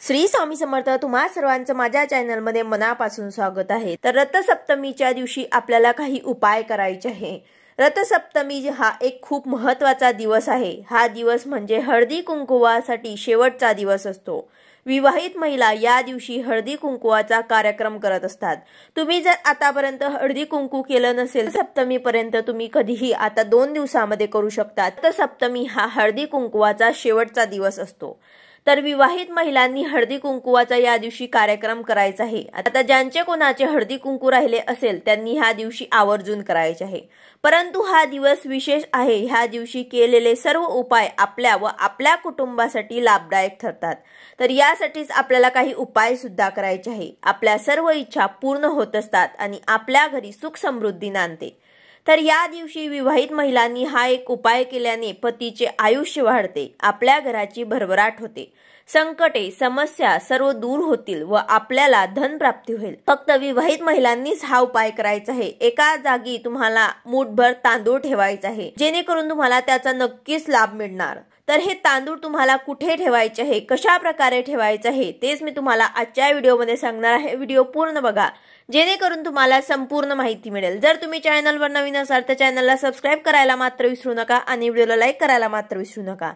श्री स्वामी समर्थ। तुम्हा सर्वांचं माझ्या चॅनलमध्ये मनापासून स्वागत आहे। तर रथसप्तमीच्या दिवशी आपल्याला काही उपाय करायचे आहे। रथसप्तमी हा एक खूप महत्त्वाचा दिवस आहे। हा दिवस म्हणजे हळदी कुंकवासाठी शेवटचा दिवस असतो। विवाहित महिला या दिवशी हळदी कुंकवाचा कार्यक्रम करत असतात। तुम्ही जर आतापर्यंत हळदी कुंकू केलं नसेल, सप्तमीपर्यंत तुम्ही कधीही आता 2 दिवसामध्ये करू शकता। रथसप्तमी हा हळदी कुंकवाचा शेवटचा दिवस असतो। तर विवाहित महिलांनी हळदी कुंकवाचा या दिवशी कार्यक्रम करायचा आहे। आता ज्यांचे कोणाचे हळदी कुंकू राहिले असेल त्यांनी ह्या दिवशी आवर्जून करायचे आहे। परंतु हा दिवस विशेष आहे। ह्या दिवशी केलेले सर्व उपाय आपल्या व आपल्या कुटुंबासाठी लाभदायक ठरतात। तर यासाठीच आपल्याला काही उपाय सुद्धा करायचे आहे। आपल्या सर्व इच्छा पूर्ण होत असतात आणि आपल्या घरी सुख समृद्धी नांदते। तर या दिवशी विवाहित महिलांनी हा एक उपाय केल्याने पतीचे आयुष्य वाढते, आपल्या घराची भरभराट होते, संकटे समस्या सर्व दूर होतील व आपल्याला धन प्राप्ती होईल। फक्त विवाहित महिलांनीच हा उपाय करायचा आहे। एका जागी तुम्हाला मूठभर तांदूळ ठेवायचा आहे, जेणेकरून तुम्हाला त्याचा नक्कीच लाभ मिळणार। तर हे तांदूळ तुम्हाला कुठे ठेवायचे आहे, कशा प्रकारे ठेवायचे आहे तेच मी तुम्हाला आजच्या व्हिडिओमध्ये सांगणार आहे। व्हिडिओ पूर्ण बघा, जेणेकरून तुम्हाला संपूर्ण माहिती मिळेल। जर तुम्ही चॅनलवर नवीन असाल तर चॅनलला सबस्क्राइब करायला मात्र विसरू नका आणि व्हिडिओला लाईक करायला मात्र विसरू नका।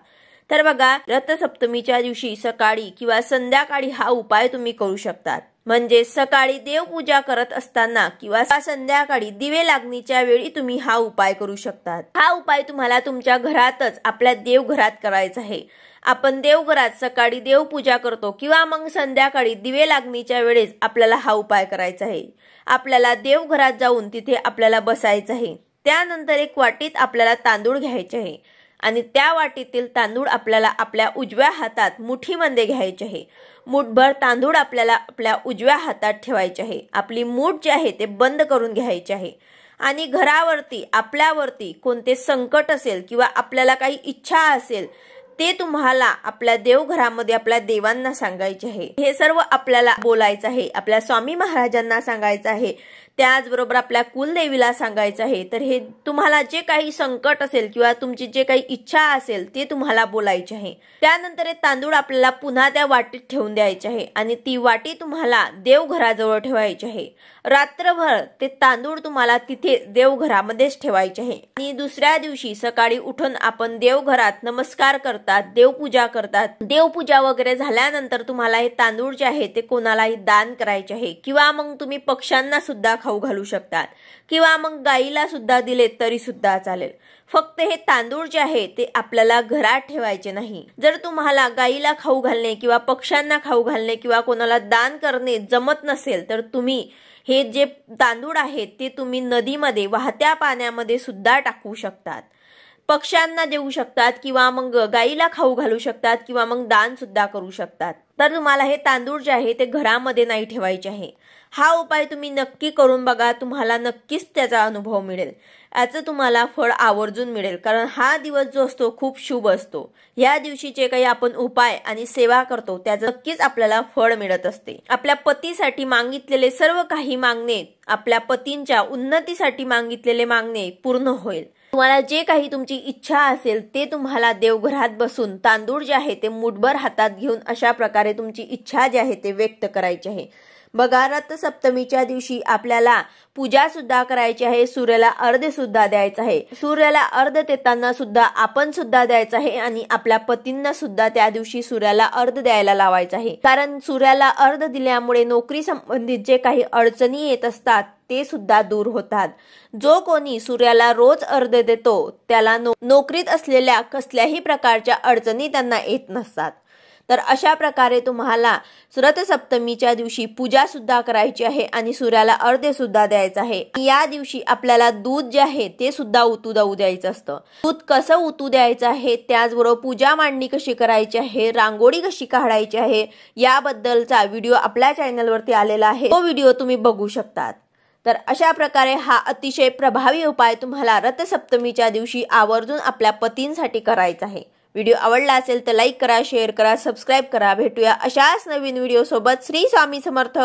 तर बघा, रथसप्तमीच्या दिवशी सकाळी किंवा संध्याकाळी हा उपाय तुम्ही करू शकता। म्हणजे सकाळी देवपूजा करत असताना किंवा संध्याकाळी दिवे लागणीच्या वेळी तुम्ही हा उपाय करू शकता। हा उपाय तुम्हाला तुमच्या घरातच आपल्या देवघरात करायचा आहे। आपण देवघरात सकाळी देवपूजा करतो किंवा मग संध्याकाळी दिवे लागणीच्या वेळेस आपल्याला हा उपाय करायचा आहे। आपल्याला देवघरात जाऊन तिथे आपल्याला बसायचं आहे। त्यानंतर एक वाटीत आपल्याला तांदूळ घ्यायचे आहे आणि त्या वाटीतील तांदूळ आपल्याला आपल्या उजव्या हातात मुठीमध्ये घ्यायचे आहे। मूठभर तांदूळ आपल्याला आपल्या उजव्या हातात ठेवायचे आहे। आपली मूठ जी आहे ते बंद करून घ्यायचे आहे आणि घरावरती आपल्यावरती कोणते संकट असेल किंवा आपल्याला काही इच्छा असेल ते तुम्हाला आपल्या देवघरामध्ये आपल्या देवांना सांगायचे आहे। हे सर्व आपल्याला बोलायचं आहे, आपल्या स्वामी महाराजांना सांगायचं आहे, त्याचबरोबर आपल्या कुलदेवीला सांगायचं आहे। तर हे तुम्हाला जे काही संकट असेल किंवा तुमची जे काही इच्छा असेल ते तुम्हाला बोलायचे आहे। त्यानंतर हे तांदूळ आपल्याला पुन्हा त्या वाटीत ठेवून द्यायचे आहे आणि ती वाटी तुम्हाला देवघराजवळ ठेवायची आहे। रात्रभर ते तांदूळ तुम्हाला तिथे देवघरामध्येच ठेवायचे आहे आणि दुसऱ्या दिवशी सकाळी उठून आपण देवघरात नमस्कार करतात, देवपूजा करतात। देवपूजा वगैरे झाल्यानंतर तुम्हाला हे तांदूळ जे आहे ते कोणालाही दान करायचे आहे किंवा मग तुम्ही पक्ष्यांना सुद्धा खाऊ घालू शकतात किंवा मग गाईला सुद्धा दिले तरी सुद्धा चालेल। फक्त हे तांदूळ जे आहे ते आपल्याला घरात ठेवायचे नाही। जर तुम्हाला गाईला खाऊ घालणे किंवा पक्ष्यांना खाऊ घालणे किंवा कोणाला दान करणे जमत नसेल तर तुम्ही हे जे तांदूळ आहेत ते तुम्ही नदीमध्ये वाहत्या पाण्यामध्ये सुद्धा टाकू शकतात, पक्ष्यांना देऊ शकतात किंवा मग गाईला खाऊ घालू शकतात किंवा मग दान सुद्धा करू शकतात। तर तुम्हाला हे तांदूळ जे आहे ते घरामध्ये नाही ठेवायचे आहे। हा उपाय तुम्ही नक्की करून बघा, तुम्हाला नक्कीच त्याचा अनुभव मिळेल। याचं तुम्हाला फळ आवर्जून मिळेल, कारण हा दिवस जो असतो खूप शुभ असतो। या दिवशी जे काही आपण उपाय आणि सेवा करतो त्याचं नक्कीच आपल्याला फळ मिळत असते। आपल्या पतीसाठी मागितलेले सर्व काही मागणे, आपल्या पतींच्या उन्नतीसाठी मागितलेले मागणे पूर्ण होईल। तुम्हाला जे काही तुमची इच्छा असेल ते तुम्हाला देवघरात बसून तांदूळ जे आहे ते मूठभर हातात घेऊन अशा प्रकारे तुमची इच्छा जी आहे ते व्यक्त करायची आहे। बघा, रथसप्तमीच्या दिवशी आपल्याला पूजा सुद्धा करायची आहे, सूर्याला अर्घ्य सुद्धा द्यायचं आहे। सूर्याला अर्घ्य देताना सुद्धा आपण सुद्धा द्यायचं आहे आणि आपल्या पतींना सुद्धा त्या दिवशी सूर्याला अर्घ्य द्यायला लावायचं आहे। कारण सूर्याला अर्घ्य दिल्यामुळे नोकरी संबंधित जे काही अडचणी येत असतात ते सुद्धा दूर होतात। जो कोणी सूर्याला रोज अर्घ्य देतो त्याला नोकरीत असलेल्या कसल्याही प्रकारच्या अडचणी त्यांना येत नसतात। तर अशा प्रकारे तुम्हाला रथसप्तमीच्या दिवशी पूजा सुद्धा करायची आहे आणि सूर्याला अर्घ्य सुद्धा द्यायचं आहे। या दिवशी आपल्याला दूध जे आहे ते सुद्धा उतू जाऊ द्यायचं असतं। दूध कसं उतू द्यायचं आहे, त्याचबरोबर पूजा मांडणी कशी करायची आहे, रांगोळी कशी काढायची आहे, याबद्दलचा व्हिडिओ आपल्या चॅनलवरती आलेला आहे, तो व्हिडिओ तुम्ही बघू शकतात। तर अशा प्रकारे हा अतिशय प्रभावी उपाय तुम्हाला रथसप्तमीच्या दिवशी आवर्जून आपल्या पतींसाठी करायचा आहे। व्हिडिओ आवडला असेल तर लाईक करा, शेअर करा, सबस्क्राइब करा। भेटूया अशाच नवीन व्हिडिओ सोबत। श्री स्वामी समर्थ।